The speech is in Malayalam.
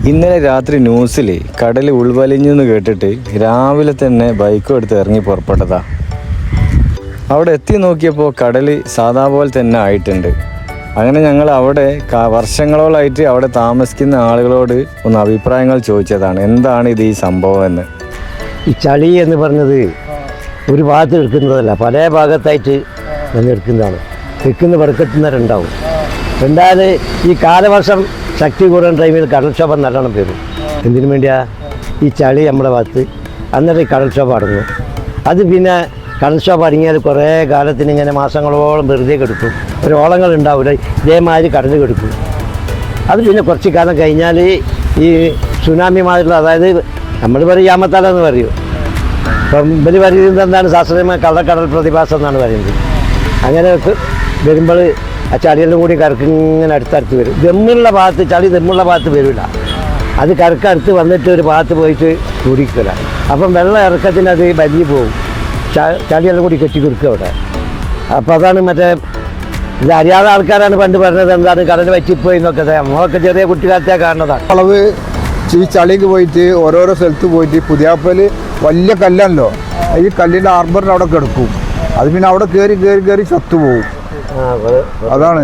ഇന്നലെ രാത്രി ന്യൂസിൽ കടൽ ഉൾവലിഞ്ഞെന്ന് കേട്ടിട്ട് രാവിലെ തന്നെ ബൈക്കും എടുത്ത് ഇറങ്ങി പുറപ്പെട്ടതാ. അവിടെ എത്തി നോക്കിയപ്പോൾ കടൽ സാധാ പോലെ തന്നെ ആയിട്ടുണ്ട്. അങ്ങനെ ഞങ്ങൾ അവിടെ വർഷങ്ങളോളായിട്ട് അവിടെ താമസിക്കുന്ന ആളുകളോട് ഒന്ന് അഭിപ്രായങ്ങൾ ചോദിച്ചതാണ്, എന്താണ് ഇത് ഈ സംഭവം എന്ന്. ഈ ചളി എന്ന് പറഞ്ഞത് ഒരു ഭാഗത്ത് എടുക്കുന്നതല്ല, പല ഭാഗത്തായിട്ട് എടുക്കുന്നതാണ്. തെക്കുന്ന വടക്കെത്തുന്നവരുണ്ടാവും. എന്തായാലും ഈ കാലവർഷം ശക്തി കൂടുന്ന ടൈമിൽ കടൽക്ഷോഭം നല്ലോണം വരും. എന്തിനു വേണ്ടിയാ? ഈ ചളി നമ്മുടെ ഭാഗത്ത് അന്നേരം ഈ കടൽക്ഷോഭം അടങ്ങും. അത് പിന്നെ കടൽക്ഷോഭം അടങ്ങിയാൽ കുറേ കാലത്തിന് ഇങ്ങനെ മാസങ്ങളോളം വെറുതെ കിടക്കും. ഒരു ഓളങ്ങൾ ഉണ്ടാവില്ല, ഇതേമാതിരി കടൽ കിടക്കും. അത് പിന്നെ കുറച്ച് കാലം കഴിഞ്ഞാൽ ഈ സുനാമി മാതിരിയുള്ള, അതായത് നമ്മൾ പറയും യാമത്തല എന്ന് പറയും. ഇപ്പം ഇവർ പറയുന്നത് എന്താണ്, ശാസ്ത്രീയമായ കള്ളക്കടൽ പ്രതിഭാസം എന്നാണ് പറയുന്നത്. അങ്ങനെ വരുമ്പോൾ ആ ചളിയെല്ലാം കൂടി കരക്കിങ്ങനെ അടുത്തടുത്ത് വരും. ദമ്മുള്ള ഭാഗത്ത് ചളി ദമ്മുള്ള ഭാഗത്ത് വരില്ല, അത് കരക്കടുത്ത് വന്നിട്ട് ഒരു ഭാഗത്ത് പോയിട്ട് കുടിക്കില്ല. അപ്പം വെള്ളം ഇറക്കത്തിന് അത് വലിയ പോകും, ചളിയെല്ലാം കൂടി കെട്ടി കൊടുക്കുക അവിടെ. അപ്പോൾ അതാണ് മറ്റേ ഇത് അറിയാതെ ആൾക്കാരാണ് പണ്ട് പറഞ്ഞത്, എന്താണ് കടൽ വറ്റിപ്പോയി എന്നൊക്കെ. നമ്മളൊക്കെ ചെറിയ കുട്ടിക്കാലത്തെ കാണുന്നതാണ്. അളവ് ഈ ചളിക്ക് പോയിട്ട് ഓരോരോ സ്ഥലത്ത് പോയിട്ട് പുതിയാപ്പൽ വലിയ കല്ലാണല്ലോ, ഈ കല്ലിൻ്റെ ആർബറിന് അവിടെ കിടക്കും. അത് പിന്നെ അവിടെ കയറി ചത്തുപോകും. അതാണ്.